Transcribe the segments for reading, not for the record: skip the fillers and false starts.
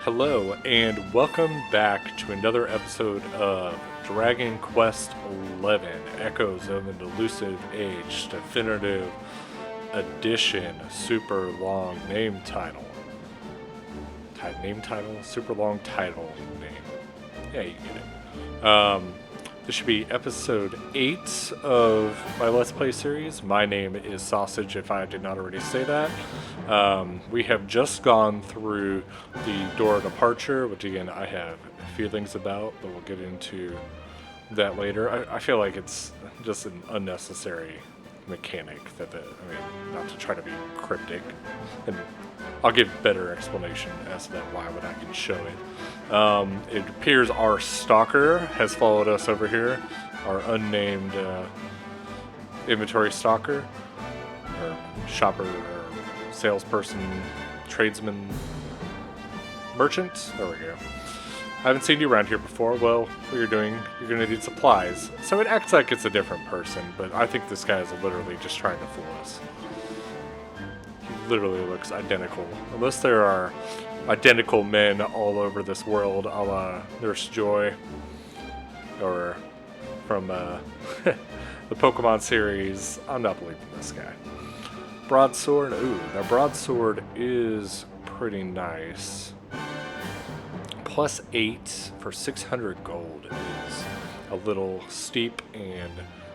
Hello, and welcome back to another episode of Dragon Quest XI Echoes of an Elusive Age Definitive Edition. Super long name title. Name title? Super long title name. Yeah, you get it. This should be episode 8 of my Let's Play series. My name is Sausage, if I did not already say that. We have just gone through the door of departure, which again I have feelings about, but we'll get into that later. I feel like it's just an unnecessary mechanic not to try to be cryptic, and I'll give better explanation as to that why when I can show it. It appears our stalker has followed us over here, our unnamed inventory stalker, or shopper, or salesperson, tradesman, merchant. There we go. I haven't seen you around here before. Well, what you're doing, you're going to need supplies. So it acts like it's a different person, but I think this guy is literally just trying to fool us. He literally looks identical. Unless there are identical men all over this world, a la Nurse Joy, or from the Pokemon series. I'm not believing this guy. Broadsword. Ooh, that broadsword is pretty nice. Plus 8 for 600 gold is a little steep, and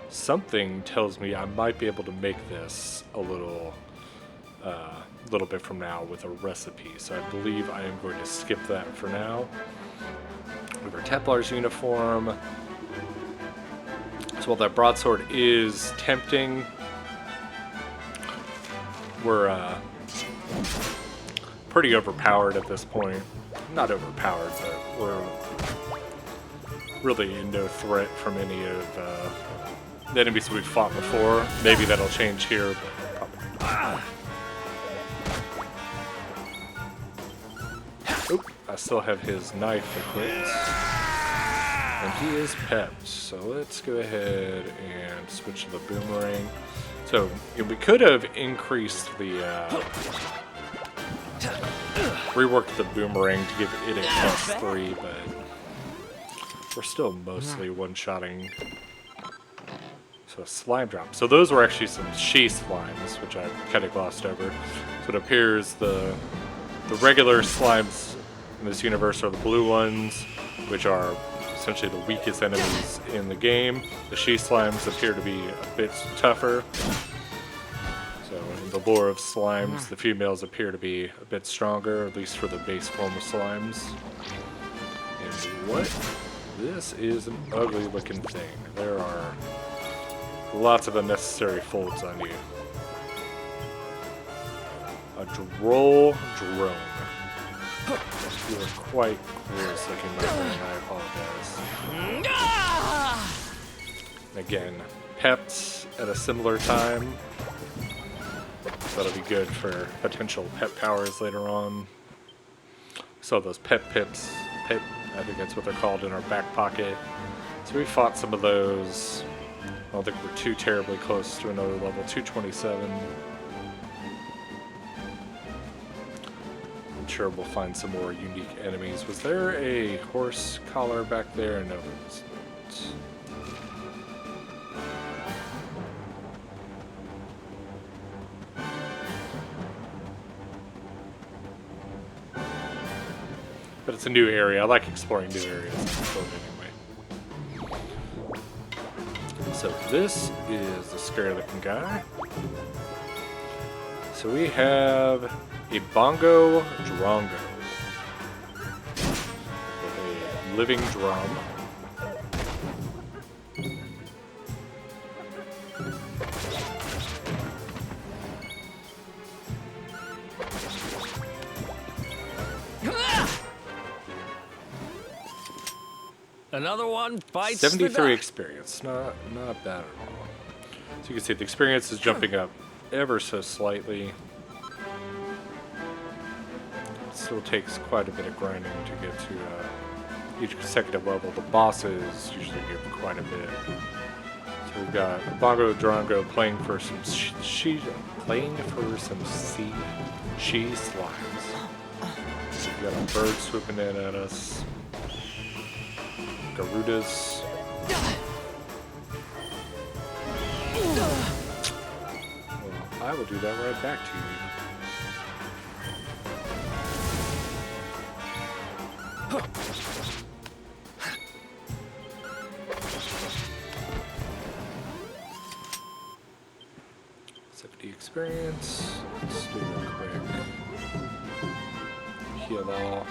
something tells me I might be able to make this a little bit from now with a recipe. So I believe I am going to skip that for now. We have our Templar's uniform. So while that broadsword is tempting, we're pretty overpowered at this point. Not overpowered, but we're really no threat from any of the enemies we've fought before. Maybe that'll change here, but probably. Oop, I still have his knife equipped. And he is pepped, so let's go ahead and switch to the boomerang. So, we could have increased the reworked the boomerang to give it a +3, but we're still mostly one-shotting. So a slime drop. So those were actually some she slimes, which I kind of glossed over. So it appears the regular slimes in this universe are the blue ones, which are essentially the weakest enemies in the game. The she slimes appear to be a bit tougher. So in the lore of slimes, the females appear to be a bit stronger, at least for the base form of slimes. And what? This is an ugly looking thing. There are lots of unnecessary folds on you. A droll drone. You are quite gross looking, my friend. I apologize. Again, pepped at a similar time. That'll be good for potential pet powers later on. So those pet pips, I think that's what they're called, in our back pocket. So we fought some of those. I don't think we're too terribly close to another level. 227. I'm sure we'll find some more unique enemies. Was there a horse collar back there? No, there wasn't. But it's a new area. I like exploring new areas. Anyway. So this is the scary looking guy. So we have a bongo drongo with a living drum. Another one bites 73 experience, not bad at all. So you can see the experience is jumping up ever so slightly. It still takes quite a bit of grinding to get to each consecutive level. The bosses usually give quite a bit. So we've got Bongo Drongo playing for some she slimes. We got a bird swooping in at us. Garudas. Well, I will do that right back to you. Experience. Let's do a quick heal all.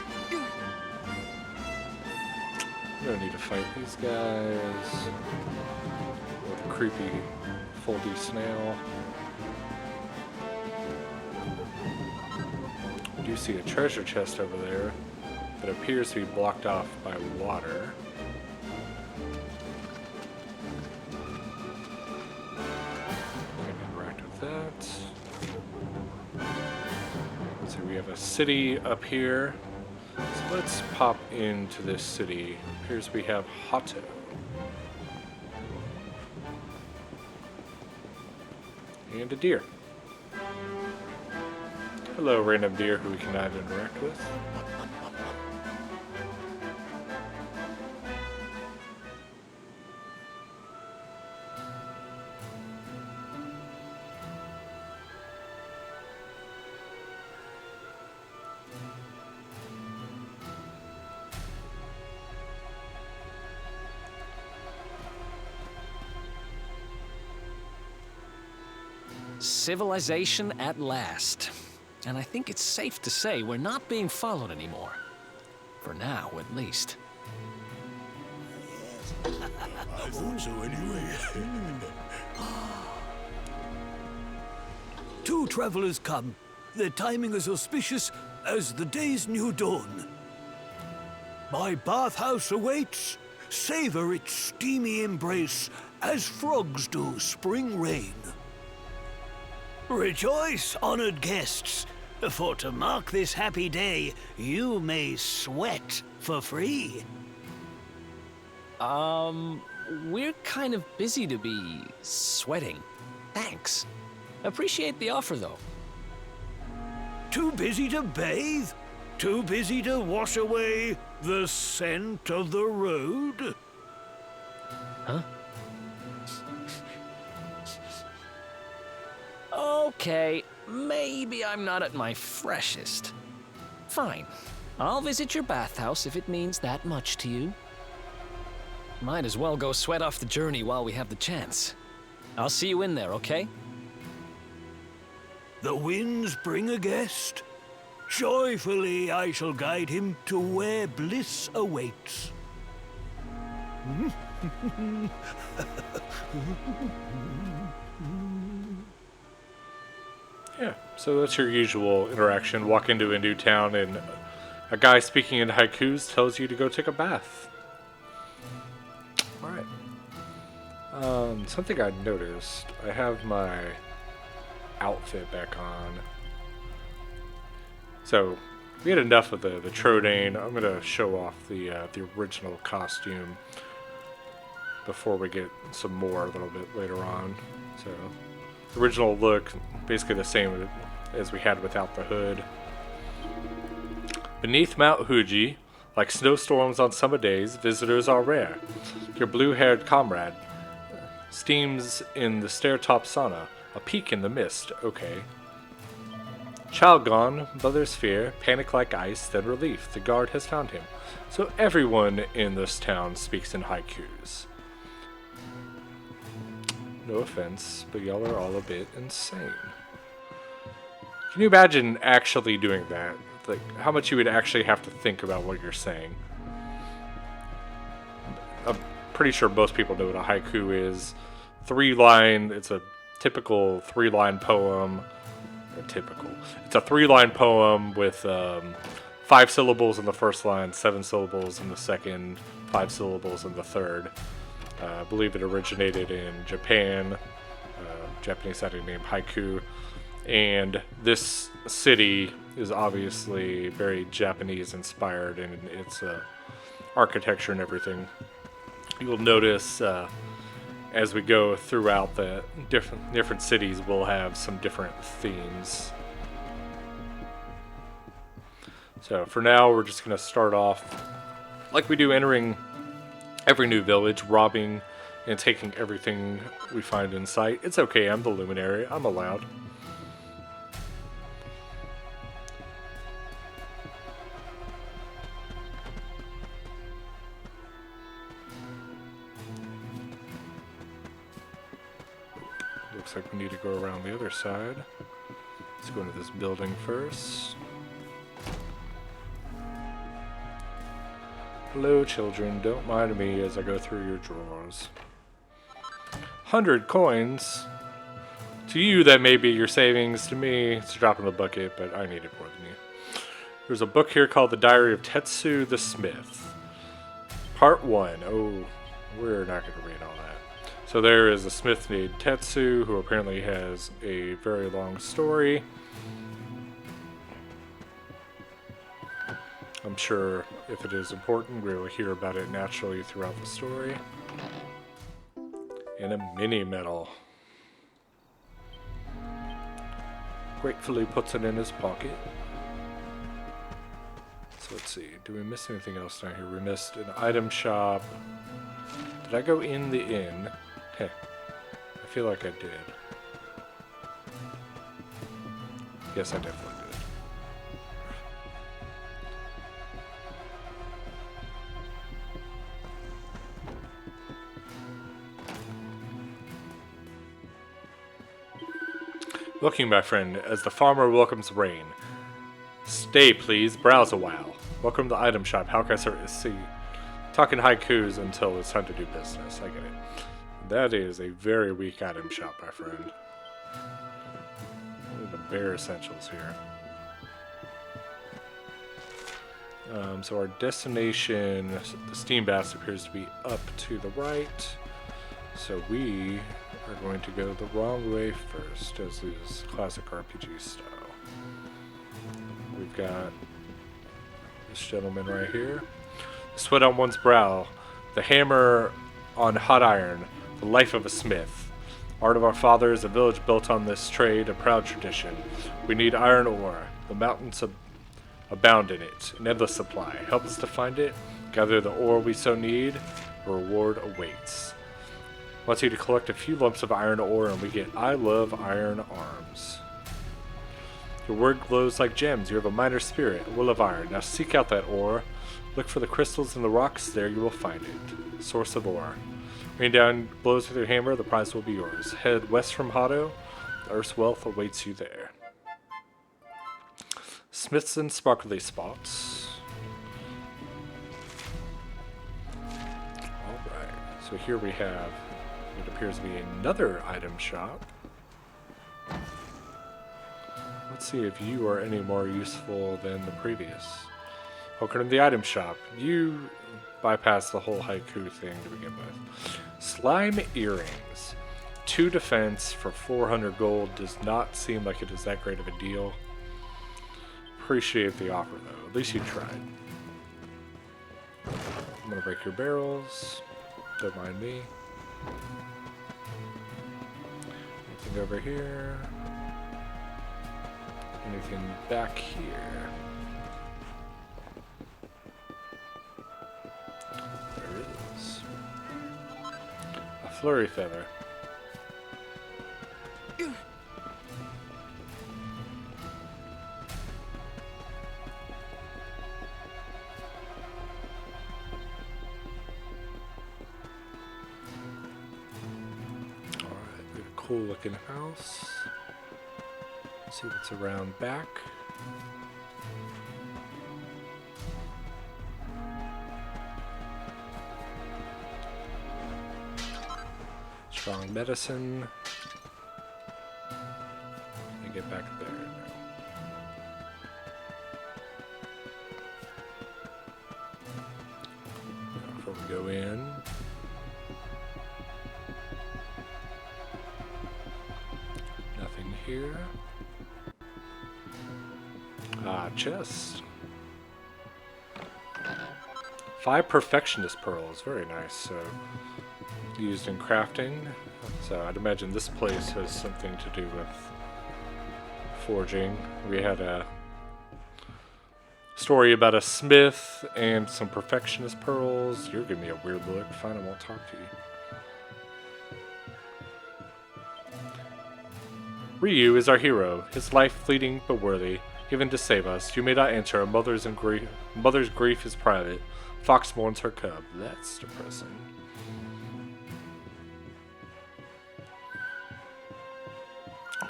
We don't need to fight these guys. With a creepy foldy snail. I do see a treasure chest over there that appears to be blocked off by water. That. So we have a city up here. So let's pop into this city. Here's we have Hotto. And a deer. Hello, random deer who we cannot interact with. Civilization at last. And I think it's safe to say we're not being followed anymore. For now, at least. I thought so anyway. Two travelers come. Their timing is auspicious as the day's new dawn. My bathhouse awaits. Savor its steamy embrace as frogs do spring rain. Rejoice, honored guests, for to mark this happy day, you may sweat for free. We're kind of busy to be sweating. Thanks. Appreciate the offer, though. Too busy to bathe? Too busy to wash away the scent of the road? Huh? Okay, maybe I'm not at my freshest. Fine. I'll visit your bathhouse if it means that much to you. Might as well go sweat off the journey while we have the chance. I'll see you in there, okay? The winds bring a guest. Joyfully I shall guide him to where bliss awaits. Yeah, so that's your usual interaction. Walk into a new town and a guy speaking in haikus tells you to go take a bath. Alright. Something I noticed. I have my outfit back on. So, we had enough of the Trodain. I'm going to show off the original costume before we get some more a little bit later on. So, original look, basically the same as we had without the hood. Beneath Mount Fuji, like snowstorms on summer days, visitors are rare. Your blue-haired comrade steams in the stair-top sauna, a peak in the mist, okay. Child gone, mother's fear, panic like ice, then relief. The guard has found him. So everyone in this town speaks in haikus. No offense, but y'all are all a bit insane. Can you imagine actually doing that? Like, how much you would actually have to think about what you're saying? I'm pretty sure most people know what a haiku is. 3-line, it's a typical 3-line poem. Or typical. It's a 3-line poem with 5 syllables in the first line, 7 syllables in the second, 5 syllables in the third. I believe it originated in Japan, Japanese sounding name haiku, and this city is obviously very Japanese inspired in its architecture and everything. You'll notice as we go throughout the different cities, we'll have some different themes. So for now, we're just going to start off like we do entering every new village, robbing and taking everything we find in sight. It's okay, I'm the luminary. I'm allowed. Looks like we need to go around the other side. Let's go into this building first. Hello, children. Don't mind me as I go through your drawers. 100 coins. To you, that may be your savings. To me, it's a drop in the bucket, but I need it more than you. There's a book here called The Diary of Tetsu the Smith. Part 1. Oh, we're not going to read all that. So there is a smith named Tetsu who apparently has a very long story. I'm sure if it is important, we will hear about it naturally throughout the story. And a mini medal. Gratefully puts it in his pocket. So let's see, do we miss anything else down here? We missed an item shop. Did I go in the inn? Heh, I feel like I did. Yes, I definitely did. Looking, my friend, as the farmer welcomes rain. Stay, please. Browse a while. Welcome to the item shop. How can I serve? See, talking haikus until it's time to do business. I get it. That is a very weak item shop, my friend. The bare essentials here. So our destination, the steam bath, appears to be up to the right. So we are going to go the wrong way first, as is classic RPG style. We've got this gentleman right here. The sweat on one's brow, the hammer on hot iron, the life of a smith. Art of our fathers, a village built on this trade, a proud tradition. We need iron ore. The mountains abound in it, an endless supply. Help us to find it. Gather the ore we so need. A reward awaits. Wants you to collect a few lumps of iron ore and we get I love iron arms. Your word glows like gems. You have a miner spirit, a will of iron. Now seek out that ore. Look for the crystals in the rocks. There you will find it. Source of ore. Rain down blows with your hammer. The prize will be yours. Head west from Hotto. Earth's wealth awaits you there. Smiths and sparkly spots. Alright, so here we have what appears to be another item shop. Let's see if you are any more useful than the previous. Welcome to the item shop. You bypass the whole haiku thing to begin with. Slime earrings. 2 defense for 400 gold does not seem like it is that great of a deal. Appreciate the offer though. At least you tried. I'm gonna break your barrels. Don't mind me. Anything over here? Anything back here? There is. A flurry feather. Cool looking house. Let's see what's around back. Strong medicine. Let me get back there now. Before we go in. Here. Chest. 5 perfectionist pearls, very nice. So used in crafting. So I'd imagine this place has something to do with forging. We had a Story about a smith and some perfectionist pearls. You're giving me a weird look. Fine, I won't talk to you. Ryu is our hero, his life fleeting but worthy, given to save us. You may not answer. A mother's grief is private. Fox mourns her cub. That's depressing.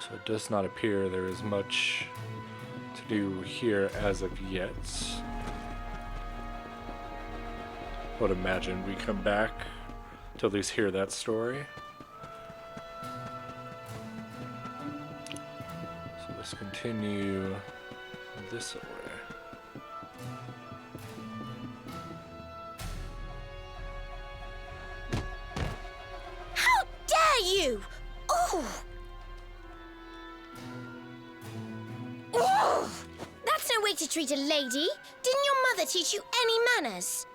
So it does not appear there is much to do here as of yet. I would imagine we come back to at least hear that story. So let's continue this way. How dare you! Oh! Oh! That's no way to treat a lady. Didn't your mother teach you any manners?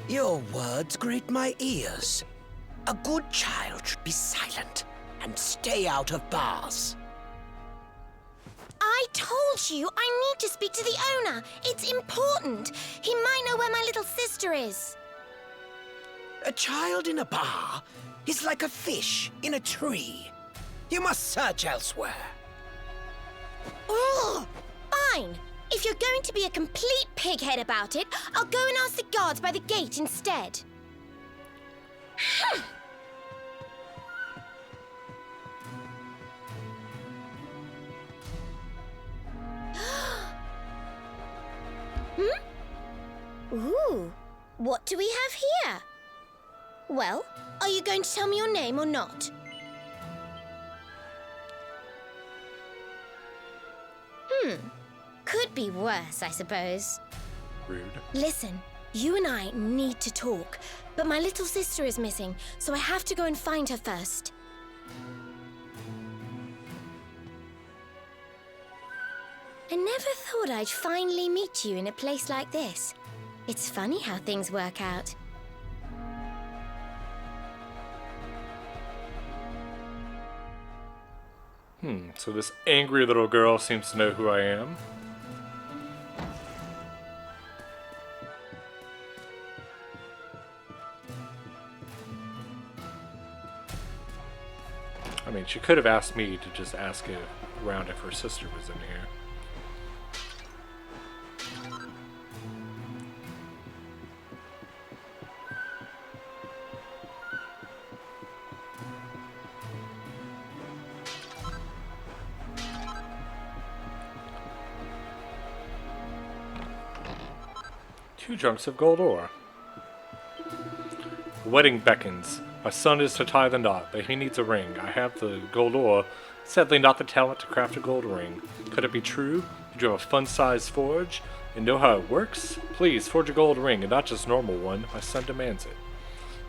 Your words grate my ears. A good child should be silent and stay out of bars. I told you I need to speak to the owner. It's important. He might know where my little sister is. A child in a bar is like a fish in a tree. You must search elsewhere. Oh, fine. If you're going to be a complete pighead about it, I'll go and ask the guards by the gate instead. Ooh, what do we have here? Well, are you going to tell me your name or not? Could be worse, I suppose. Rude. Listen, you and I need to talk, but my little sister is missing, so I have to go and find her first. I never thought I'd finally meet you in a place like this. It's funny how things work out. So this angry little girl seems to know who I am. I mean, she could have asked me to just ask it around if her sister was in here. Two chunks of gold ore. The wedding beckons. My son is to tie the knot, but he needs a ring. I have the gold ore, sadly not the talent to craft a gold ring. Could it be true? Did you have a fun-sized forge and know how it works? Please, forge a gold ring, and not just normal one. My son demands it.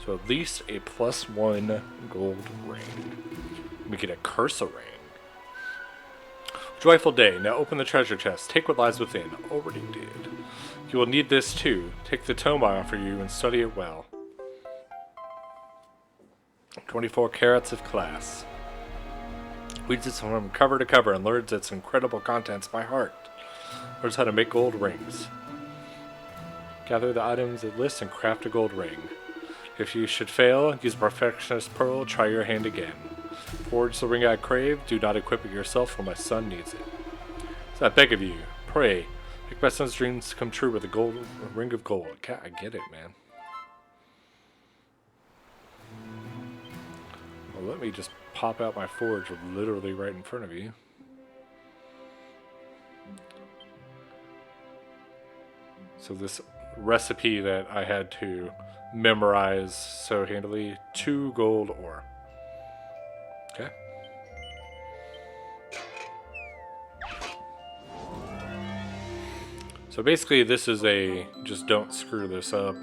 So at least a +1 gold ring. We get a cursor ring. Joyful day. Now open the treasure chest. Take what lies within. Already did. You will need this too. Take the tome I offer you and study it well. 24 carats of class. Reads it from cover to cover and learns its incredible contents by heart. Learns how to make gold rings. Gather the items it lists and craft a gold ring. If you should fail, use perfectionist pearl, try your hand again. Forge the ring I crave, do not equip it yourself for my son needs it. So I beg of you, pray, make my son's dreams come true with a ring of gold. I get it, man. Well, let me just pop out my forge literally right in front of you. So this recipe that I had to memorize so handily, 2 gold ore. Okay. So basically this is a just don't screw this up.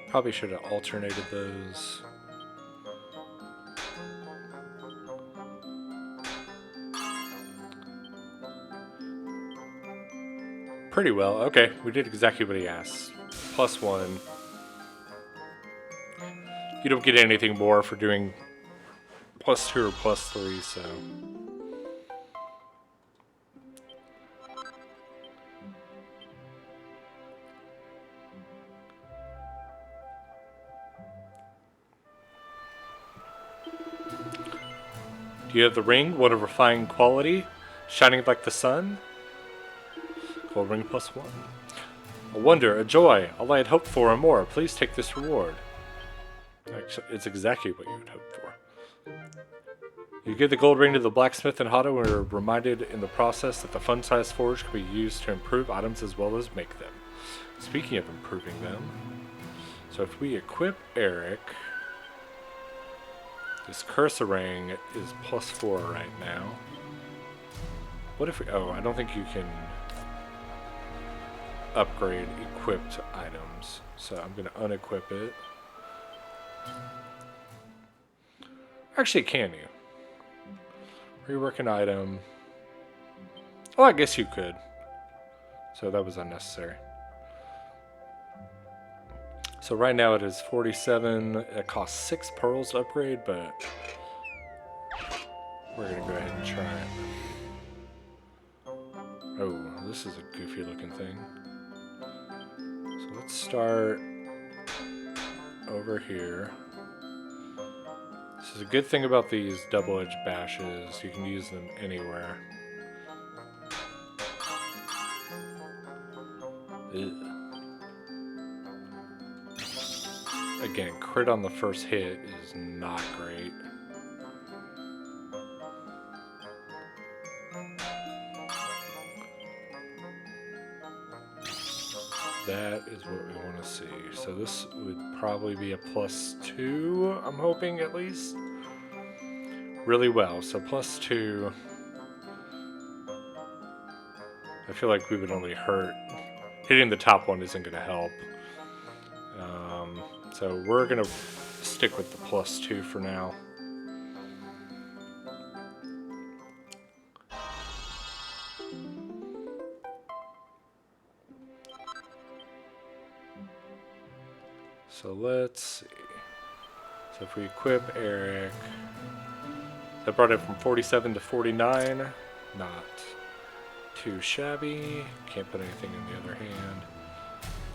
Probably should have alternated those. Pretty well. Okay, we did exactly what he asked. +1. you don't get anything more for doing +2 or +3, so. Do you have the ring, one of refined quality, shining like the sun? Gold ring +1. A wonder, a joy, all I had hoped for and more. Please take this reward. Actually, it's exactly what you would hope for. You give the gold ring to the blacksmith in Hotto and are reminded in the process that the fun-sized forge can be used to improve items as well as make them. Speaking of improving them, so if we equip Eric, this cursor ring is +4 right now. What if we, oh, I don't think you can upgrade equipped items, so I'm going to unequip it. Actually, can you? Rework an item. Oh, I guess you could. So that was unnecessary. So right now it is 47. It costs 6 pearls to upgrade, but we're going to go ahead and try it. Oh, this is a goofy looking thing. So let's start over here. This is a good thing about these double-edged bashes. You can use them anywhere. Ew. Again, crit on the first hit is not great. That is what we want to see. So this would probably be a +2, I'm hoping at least. Really well. So +2. I feel like we would only hurt. Hitting the top one isn't going to help. So we're going to stick with the +2 for now. So let's see. So if we equip Eric, that brought it from 47 to 49. Not too shabby. Can't put anything in the other hand.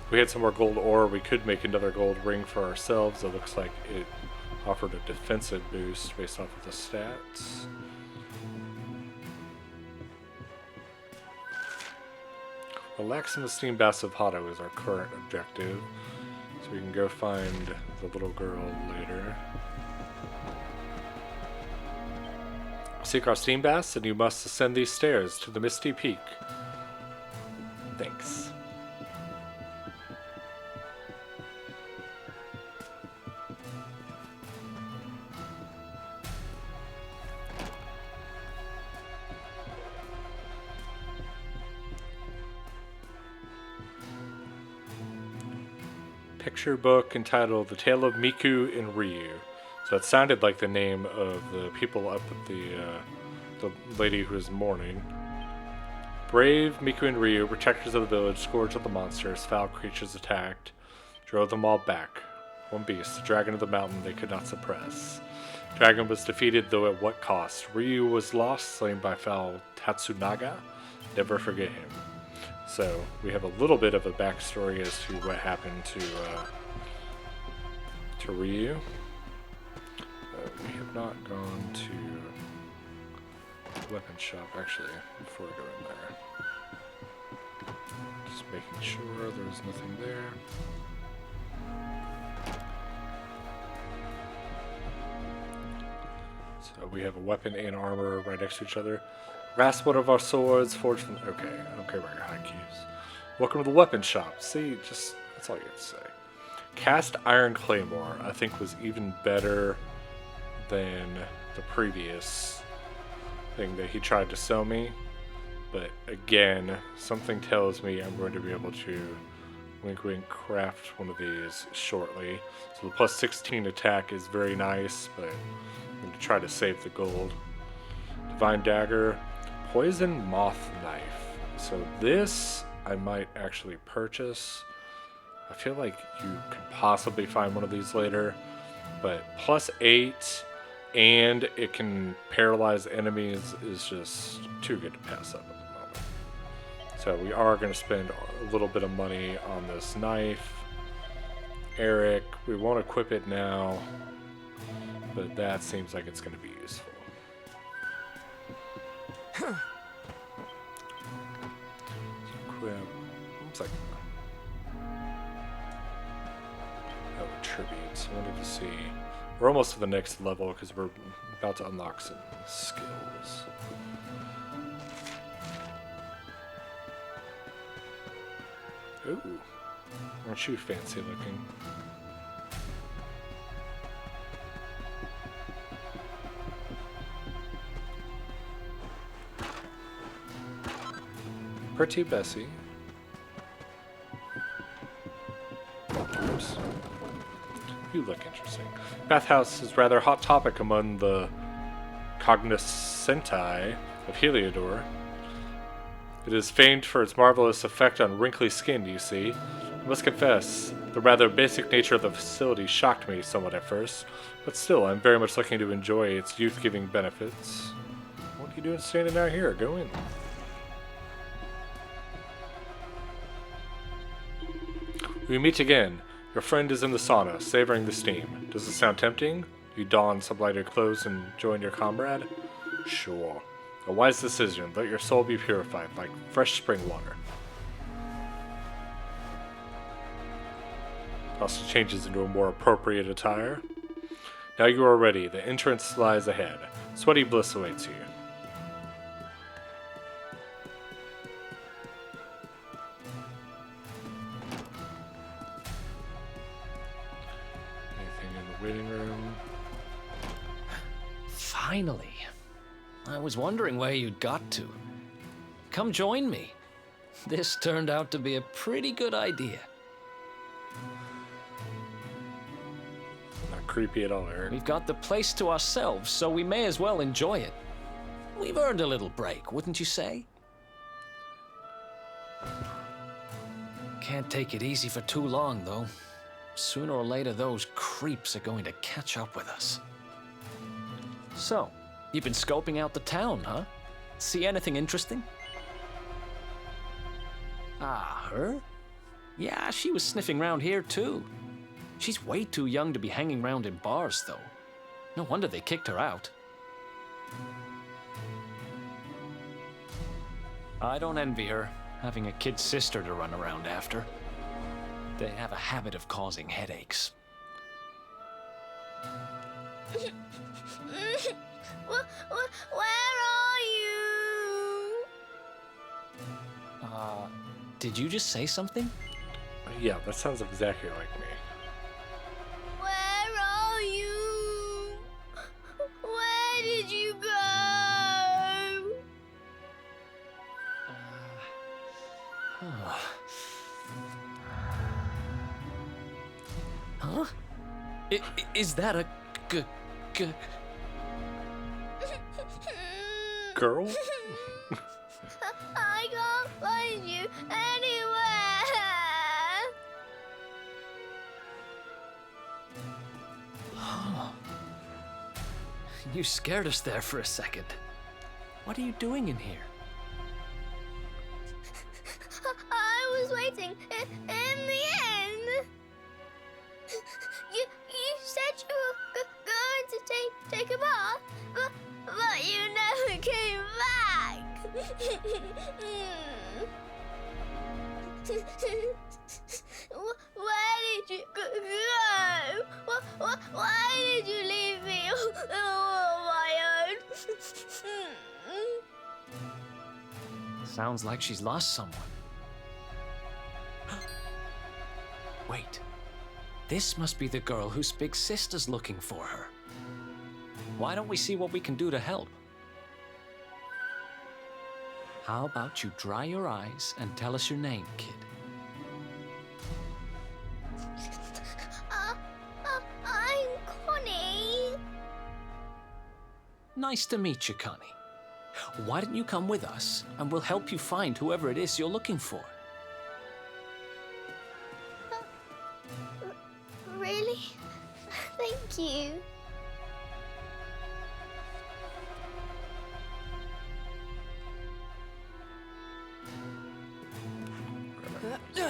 If we had some more gold ore, we could make another gold ring for ourselves. It looks like it offered a defensive boost based off of the stats. Relax in the steam baths of Hotto is our current objective. So we can go find the little girl later. Seek our steam baths, and you must ascend these stairs to the Misty Peak. Thanks. Picture book entitled The Tale of Miku and Ryu. So it sounded like the name of the people up at the lady who is mourning. Brave Miku and Ryu, protectors of the village, scourge of the monsters, foul creatures attacked, drove them all back. One beast, the dragon of the mountain they could not suppress. Dragon was defeated, though at what cost? Ryu was lost, slain by foul Tatsunaga. Never forget him. So we have a little bit of a backstory as to what happened to Ryu. We have not gone to weapon shop actually before we go in there. Just making sure there's nothing there. So we have a weapon and armor right next to each other. Grasp one of our swords, forged from... Okay, I don't care about your high keys. Welcome to the weapon shop. See, just... that's all you have to say. Cast Iron Claymore, I think, was even better than the previous thing that he tried to sell me. But again, something tells me I'm going to be able to wink wink craft one of these shortly. So the plus 16 attack is very nice, but I'm going to try to save the gold. Divine Dagger, Poison Moth Knife. So this I might actually purchase. I feel like you could possibly find one of these later. But +8 and it can paralyze enemies is just too good to pass up at the moment. So we are going to spend a little bit of money on this knife. Eric, we won't equip it now, but that seems like it's going to be useful. Equip. Looks like attributes. I wanted to see. We're almost to the next level because we're about to unlock some skills. Ooh, aren't you fancy looking? Pretty Bessie. Oops. You look interesting. Bathhouse is rather a hot topic among the cognoscenti of Heliodor. It is famed for its marvelous effect on wrinkly skin, you see. I must confess, the rather basic nature of the facility shocked me somewhat at first, but still, I'm very much looking to enjoy its youth-giving benefits. What are you doing standing out here? Go in. We meet again. Your friend is in the sauna, savoring the steam. Does it sound tempting? You don some lighter clothes and join your comrade? Sure. A wise decision. Let your soul be purified, like fresh spring water. Also changes into a more appropriate attire. Now you are ready. The entrance lies ahead. Sweaty bliss awaits you. Waiting room. Finally. I was wondering where you'd got to. Come join me. This turned out to be a pretty good idea. Not creepy at all, Eric. We've got the place to ourselves, so we may as well enjoy it. We've earned a little break, wouldn't you say? Can't take it easy for too long, though. Sooner or later, those creeps are going to catch up with us. So, you've been scoping out the town, huh? See anything interesting? Ah, her? Yeah, she was sniffing around here, too. She's way too young to be hanging around in bars, though. No wonder they kicked her out. I don't envy her, having a kid sister to run around after. They have a habit of causing headaches. Where are you? Did you just say something? Yeah, that sounds exactly like me. Where are you? Where did you go? Huh? Is that a Girl? I can't find you anywhere. You scared us there for a second. What are you doing in here? I was waiting in the end. You said you were going to take a bath, but you never came back. Where did you go? Why did you leave me all on my own? Sounds like she's lost someone. Wait. This must be the girl whose big sister's looking for her. Why don't we see what we can do to help? How about you dry your eyes and tell us your name, kid? I'm Connie. Nice to meet you, Connie. Why don't you come with us, and we'll help you find whoever it is you're looking for. Really? Thank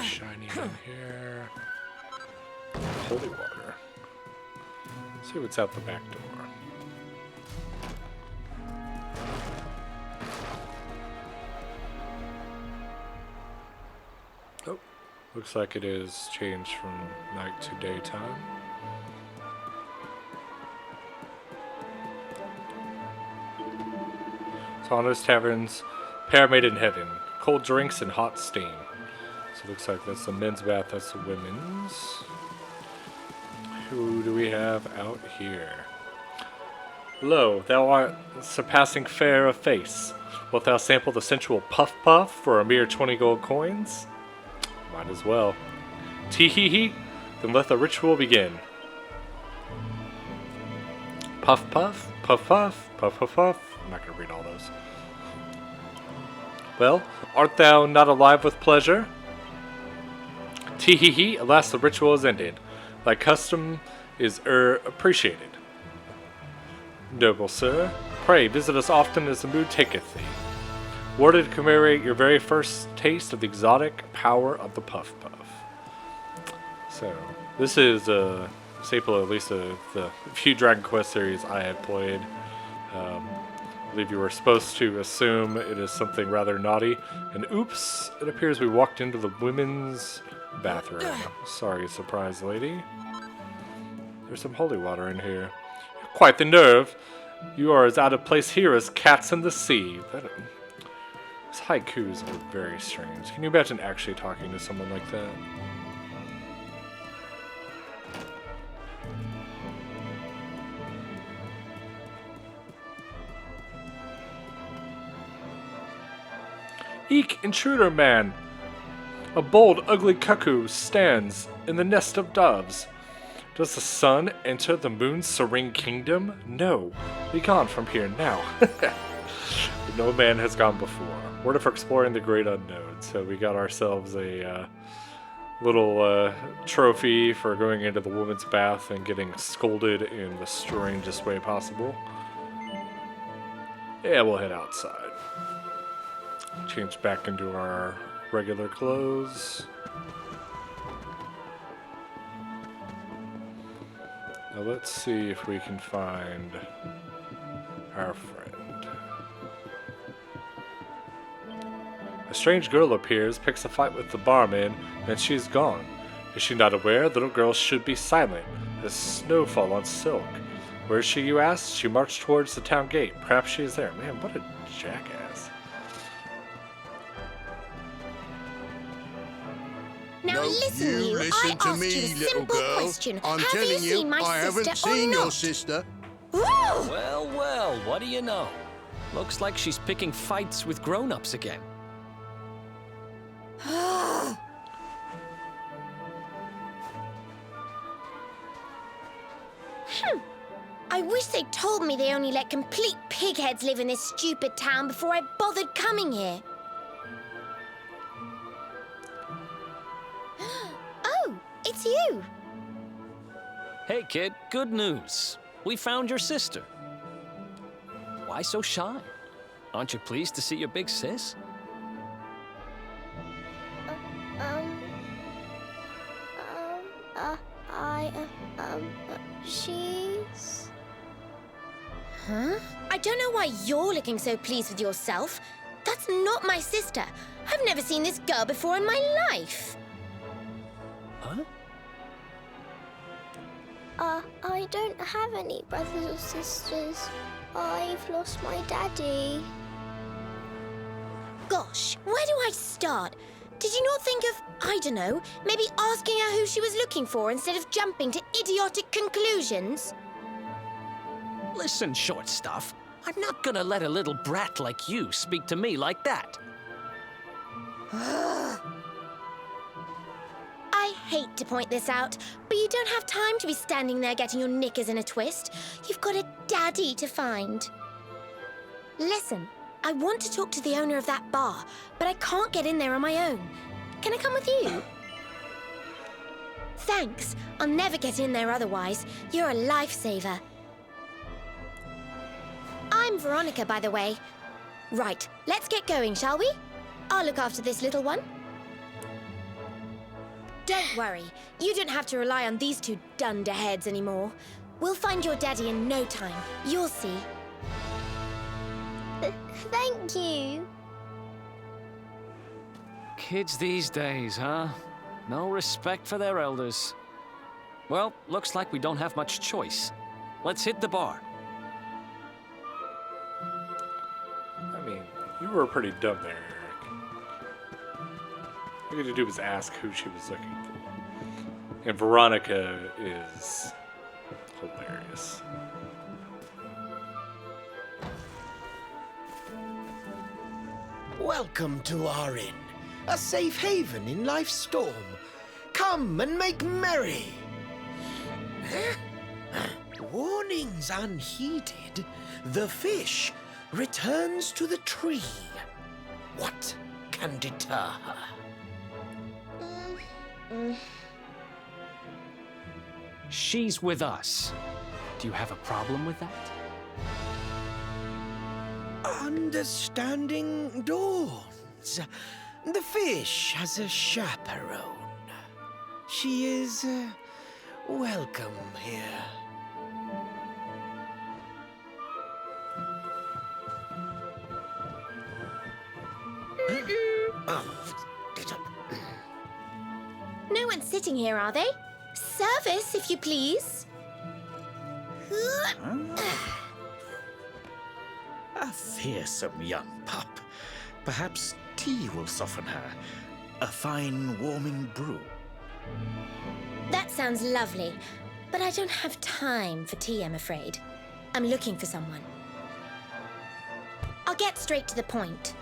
Shiny in here. Holy water. Let's see what's out the back door. Oh, looks like it is changed from night to daytime. Hotto's Taverns, Pyramid in Heaven, cold drinks and hot steam. So it looks like that's the men's bath, that's the women's. Who do we have out here? Lo, thou art surpassing fair of face. Wilt thou sample the sensual puff puff for a mere 20 gold coins? Might as well. Tee hee hee, then let the ritual begin. Puff puff, puff puff, puff puff puff. I'm not gonna read all those. Well, art thou not alive with pleasure? Tee hee hee, alas the ritual is ended. Thy custom is appreciated. Noble sir, pray visit us often as the mood taketh thee. Worded to commemorate your very first taste of the exotic power of the puff puff. So, this is a staple, at least of the few Dragon Quest series I have played. I believe you were supposed to assume it is something rather naughty. And oops, it appears we walked into the women's bathroom. Sorry, surprise lady. There's some holy water in here. Quite the nerve. You are as out of place here as cats in the sea. These haikus are very strange. Can you imagine actually talking to someone like that? Eek, intruder man! A bold, ugly cuckoo stands in the nest of doves. Does the sun enter the moon's serene kingdom? No. Be gone from here now. No man has gone before. We're for exploring the great unknown. So we got ourselves a little trophy for going into the woman's bath and getting scolded in the strangest way possible. Yeah, we'll head outside. Change back into our regular clothes. Now let's see if we can find our friend. A strange girl appears, picks a fight with the barman, and she's gone. Is she not aware? Little girls should be silent, as snowfall on silk. Where is she, you ask? She marched towards the town gate. Perhaps she is there. Man, what a jackass. Now listen, you listen I to asked me, you a little simple girl. question. I'm Have telling you seen my I haven't sister or seen not? your sister. Ooh! Well, well, what do you know? Looks like she's picking fights with grown-ups again. I wish they'd told me they only let complete pigheads live in this stupid town before I bothered coming here. Oh, it's you. Hey, kid, good news. We found your sister. Why so shy? Aren't you pleased to see your big sis? She's... Huh? I don't know why you're looking so pleased with yourself. That's not my sister. I've never seen this girl before in my life. Huh? I don't have any brothers or sisters. I've lost my daddy. Gosh, where do I start? Did you not think of, I don't know, maybe asking her who she was looking for instead of jumping to idiotic conclusions? Listen, short stuff. I'm not gonna let a little brat like you speak to me like that. I hate to point this out, but you don't have time to be standing there getting your knickers in a twist. You've got a daddy to find. Listen, I want to talk to the owner of that bar, but I can't get in there on my own. Can I come with you? Thanks. I'll never get in there otherwise. You're a lifesaver. I'm Veronica, by the way. Right, let's get going, shall we? I'll look after this little one. Don't worry. You don't have to rely on these two dunderheads anymore. We'll find your daddy in no time. You'll see. Thank you. Kids these days, huh? No respect for their elders. Well, looks like we don't have much choice. Let's hit the bar. I mean, you were pretty dumb there, Eric. All you had to do was ask who she was looking for. And Veronica is hilarious. Welcome to our inn, a safe haven in life's storm. Come and make merry. Warnings unheeded, the fish returns to the tree. What can deter her? She's with us. Do you have a problem with that? Understanding dawns. The fish has a chaperone. She is welcome here. No one's sitting here, are they? Service, if you please. A fearsome young pup. Perhaps tea will soften her. A fine warming brew. That sounds lovely, but I don't have time for tea, I'm afraid. I'm looking for someone. I'll get straight to the point.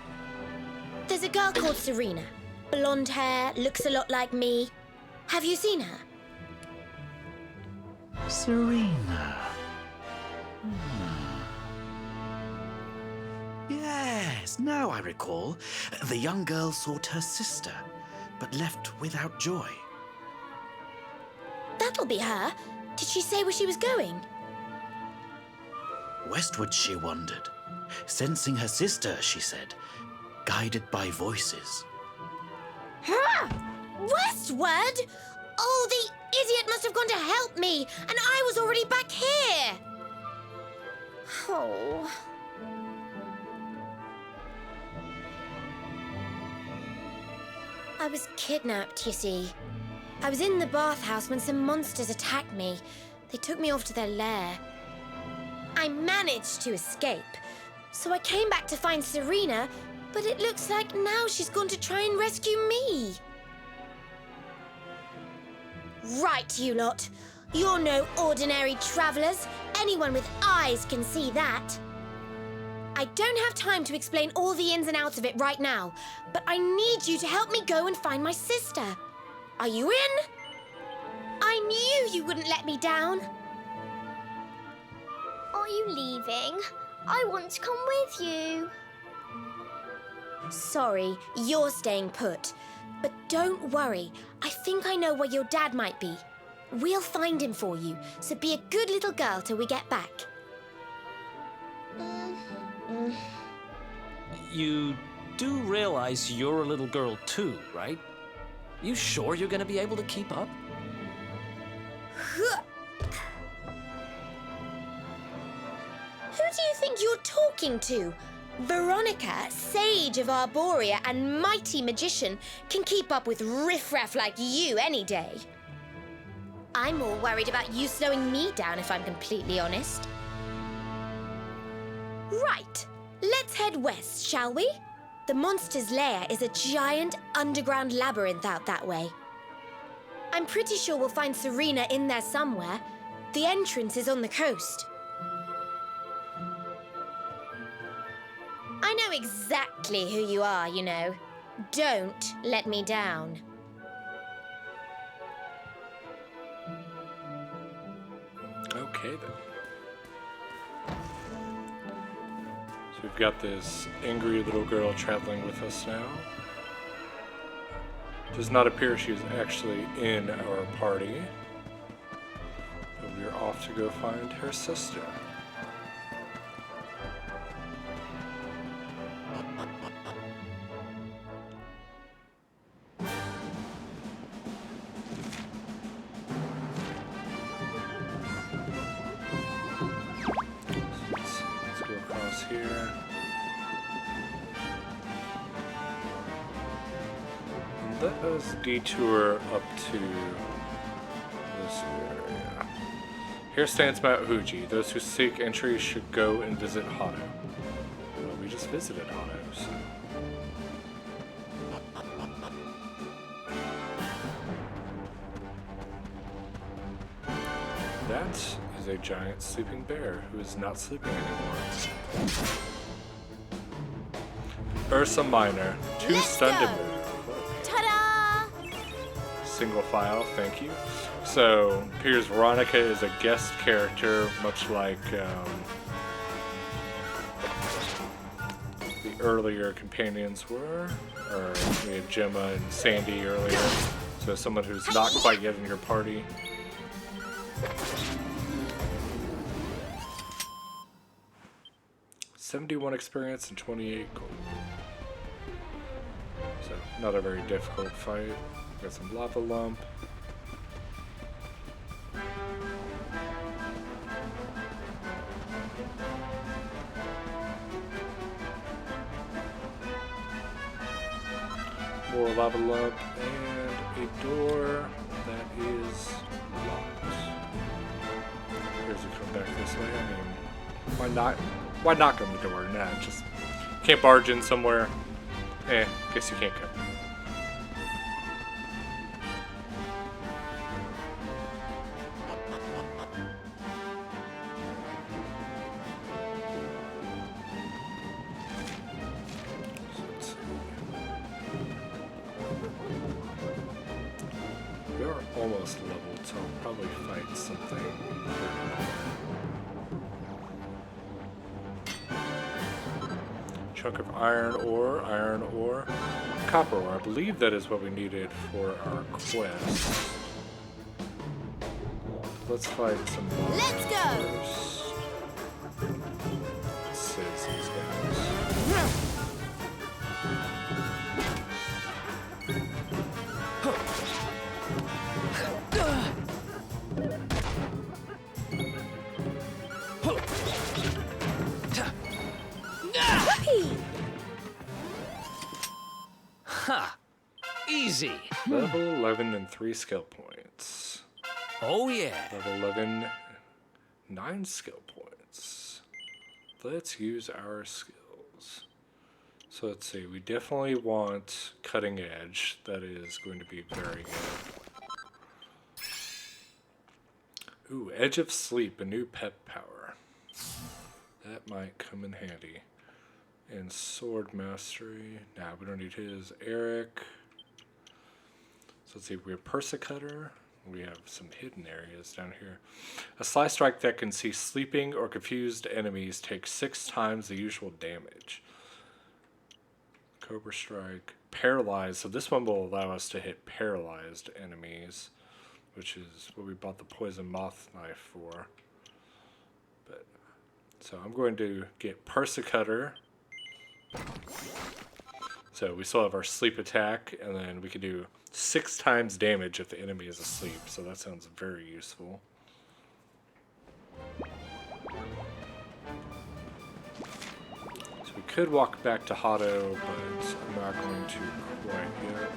There's a girl called Serena. Blonde hair, looks a lot like me. Have you seen her? Serena. Yes, now I recall. The young girl sought her sister, but left without joy. That'll be her. Did she say where she was going? Westward she wandered, sensing her sister, she said, guided by voices. Westward? Oh, the idiot must have gone to help me, and I was already back here. Oh. I was kidnapped, you see. I was in the bathhouse when some monsters attacked me. They took me off to their lair. I managed to escape, so I came back to find Serena, but it looks like now she's gone to try and rescue me. Right, you lot. You're no ordinary travelers. Anyone with eyes can see that. I don't have time to explain all the ins and outs of it right now, but I need you to help me go and find my sister. Are you in? I knew you wouldn't let me down. Are you leaving? I want to come with you. Sorry, you're staying put. But don't worry, I think I know where your dad might be. We'll find him for you, so be a good little girl till we get back. You do realize you're a little girl too, right? You sure you're gonna be able to keep up? Who do you think you're talking to? Veronica, sage of Arborea and mighty magician, can keep up with riffraff like you any day. I'm more worried about you slowing me down, if I'm completely honest. Right, let's head west, shall we? The monster's lair is a giant underground labyrinth out that way. I'm pretty sure we'll find Serena in there somewhere. The entrance is on the coast. I know exactly who you are, you know. Don't let me down. Okay, then. So we've got this angry little girl traveling with us now. Does not appear she's actually in our party. But we're off to go find her sister. Let's go across here. Let us detour up to this area. Here stands Mount Fuji. Those who seek entry should go and visit Hotto. Well, we just visited Hotto, so. That is a giant sleeping bear who is not sleeping anymore. Ursa Minor, too Let's stunned to go. move. Ta-da! Single file, thank you. So, appears Veronica is a guest character, much like the earlier companions were. Or we had Gemma and Sandy earlier. So, someone who's not quite yet in your party. $71 experience and 28 gold. So, not a very difficult fight. Got some lava lump. More lava lump and a door that is locked. Here's a come back this way. I mean, why not? Why knock on the door? Nah, just can't barge in somewhere. Guess you can't go. We are almost leveled, so I'll probably fight something. Chunk of iron ore, copper ore. I believe that is what we needed for our quest. Let's fight some monsters Let's go. first. Says these guys. Ha! Easy. Level 11 and 3 skill points. Oh yeah. Level 11, 9 skill points. Let's use our skills. So let's see, we definitely want cutting edge. That is going to be very good. Ooh, Edge of Sleep, a new pet power. That might come in handy. And Sword Mastery. Nah, we don't need his. Eric. So let's see, we have Persecutor. We have some hidden areas down here. A Sly Strike that can see sleeping or confused enemies takes 6 times the usual damage. Cobra Strike. Paralyzed. So this one will allow us to hit paralyzed enemies, which is what we bought the Poison Moth Knife for. But so I'm going to get Persecutor. So we still have our sleep attack, and then we can do 6 times damage if the enemy is asleep. So that sounds very useful. So we could walk back to Hotto, but I'm not going to quite yet.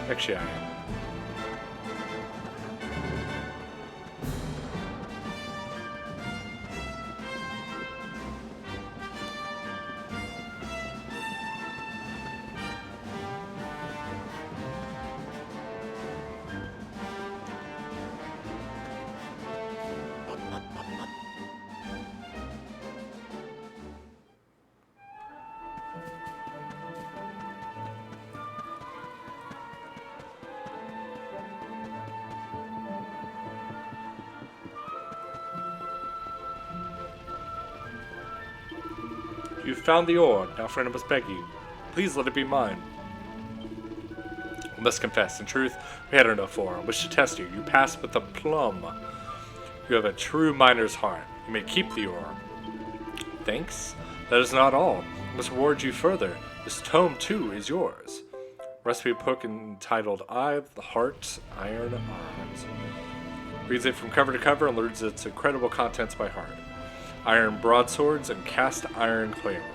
Actually, I am. You've found the ore. Now, friend, I must beg you. Please let it be mine. I must confess, in truth, we had enough ore. I wish to test you. You passed with a plum. You have a true miner's heart. You may keep the ore. Thanks. That is not all. I must reward you further. This tome, too, is yours. Recipe book entitled Eye of the Heart, Iron Arms. Reads it from cover to cover and learns its incredible contents by heart. Iron broadswords and cast iron claymores.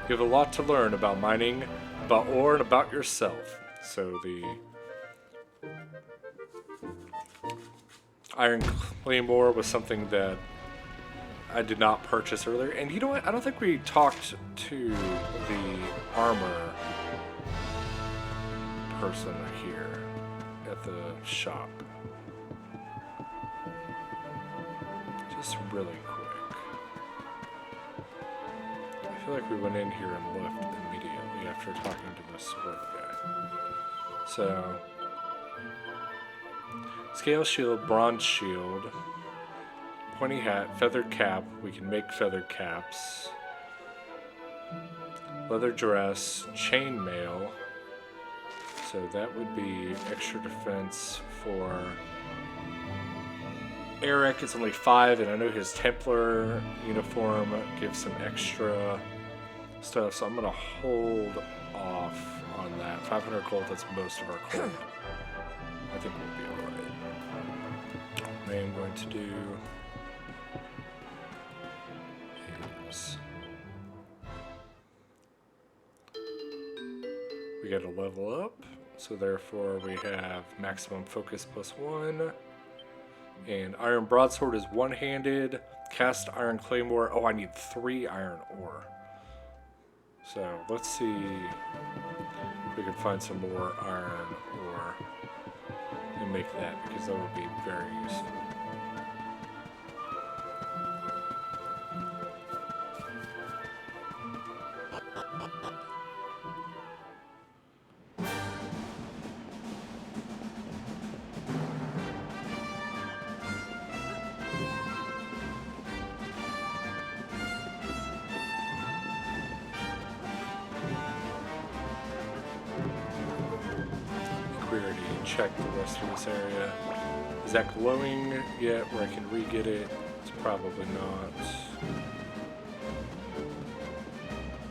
You have a lot to learn about mining, about ore, and about yourself. So the iron claymore was something that I did not purchase earlier. And you know what? I don't think we talked to the armor person here at the shop. Just really quick. I feel like we went in here and left immediately after talking to the sword guy. So, scale shield, bronze shield, pointy hat, feathered cap. We can make feathered caps. Leather dress, chain mail. So that would be extra defense for Eric. It's only 5, and I know his Templar uniform gives some extra stuff, so I'm going to hold off on that. 500 gold, that's most of our gold. I think we'll be alright. What I am going to do is we got to level up. So therefore we have maximum focus +1. And iron broadsword is one-handed. Cast iron claymore. Oh, I need 3 iron ore. So let's see if we can find some more iron ore and make that, because that would be very useful. We already checked the rest of this area. Is that glowing yet where I can re-get it? It's probably not.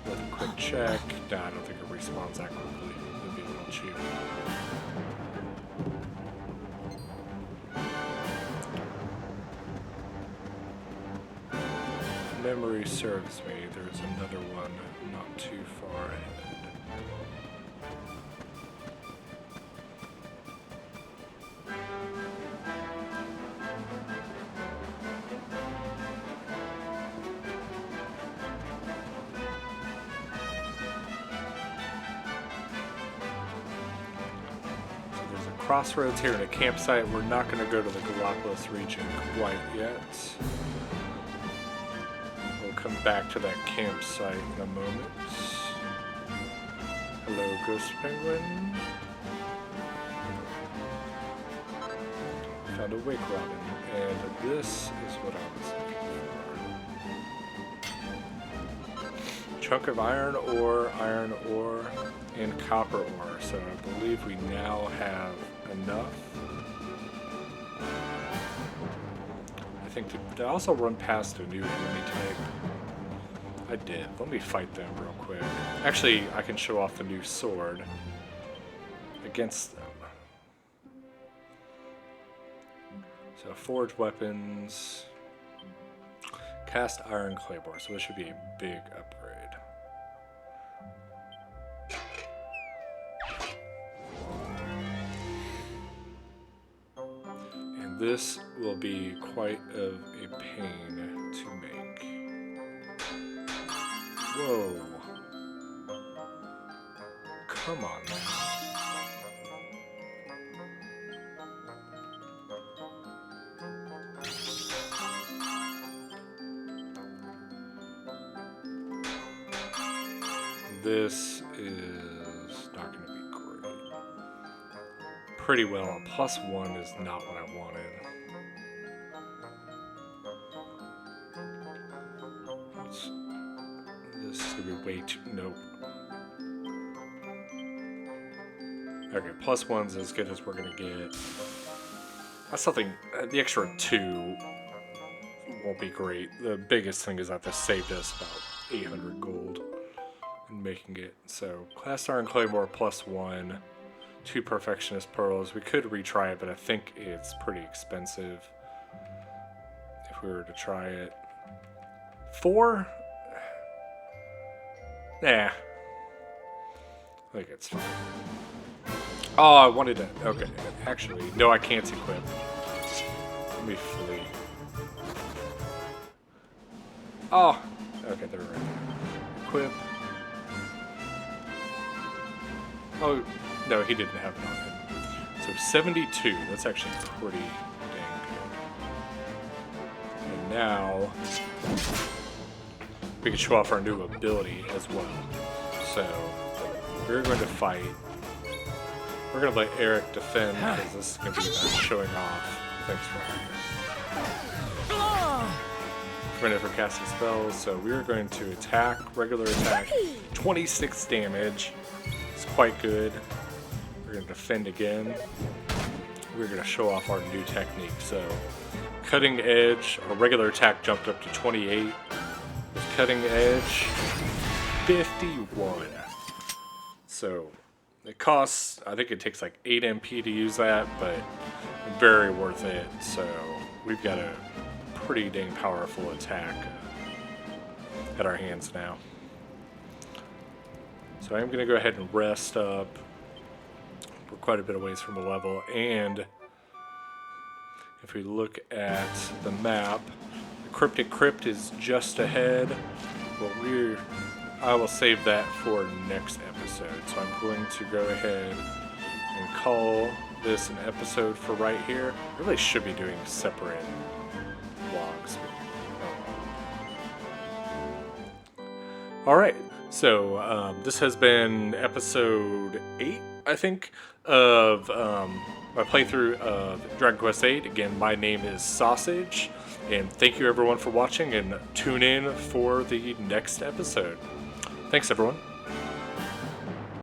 With a quick check. Nah, I don't think it respawns that quickly. It'll be a little cheap. If memory serves me, there's another one not too far ahead. Crossroads here in a campsite. We're not going to go to the Galapagos region quite yet. We'll come back to that campsite in a moment. Hello, Ghost Penguin. Found a wake robin, and this is what I was looking for. Chunk of iron ore, and copper ore. So I believe we now have enough. I think did I also run past a new enemy type? I did. Let me fight them real quick. Actually, I can show off the new sword against them. So forged weapons, cast iron claymore. So this should be a big upgrade. This will be quite of a pain to make. Whoa. Come on, man. This is not going to be great. Pretty well. A +1 is not what I wanted. Let's way too... Nope. Okay, +1's as good as we're gonna get. I still think the extra 2 won't be great. The biggest thing is that this saved us about 800 gold in making it. So, Class Iron Claymore +1, 2 Perfectionist Pearls. We could retry it, but I think it's pretty expensive if we were to try it. 4? Nah. I think it's fine. Oh, I wanted to... Okay, actually, no, I can't equip. Let me flee. Oh, okay, they're right there. Equip. Oh, no, he didn't have it on him. So 72, that's actually pretty dang good. And now, we can show off our new ability as well. So, we're going to fight. We're going to let Eric defend, because this is going to be about showing off. Thanks for prevented for casting spells, so we're going to attack, regular attack, 26 damage. It's quite good. We're going to defend again. We're going to show off our new technique. So, cutting edge, our regular attack jumped up to 28. With cutting edge, 51. So, it costs, I think it takes like 8 MP to use that, but very worth it. So, we've got a pretty dang powerful attack at our hands now. So I'm going to go ahead and rest up. We're quite a bit of ways from a level, and if we look at the map, the Cryptic Crypt is just ahead, but I will save that for next episode. So I'm going to go ahead and call this an episode for right here. I really should be doing separate vlogs. Alright, so this has been episode 8, I think, of my playthrough of Dragon Quest VIII. Again, my name is Sausage, and thank you everyone for watching, and tune in for the next episode. Thanks everyone.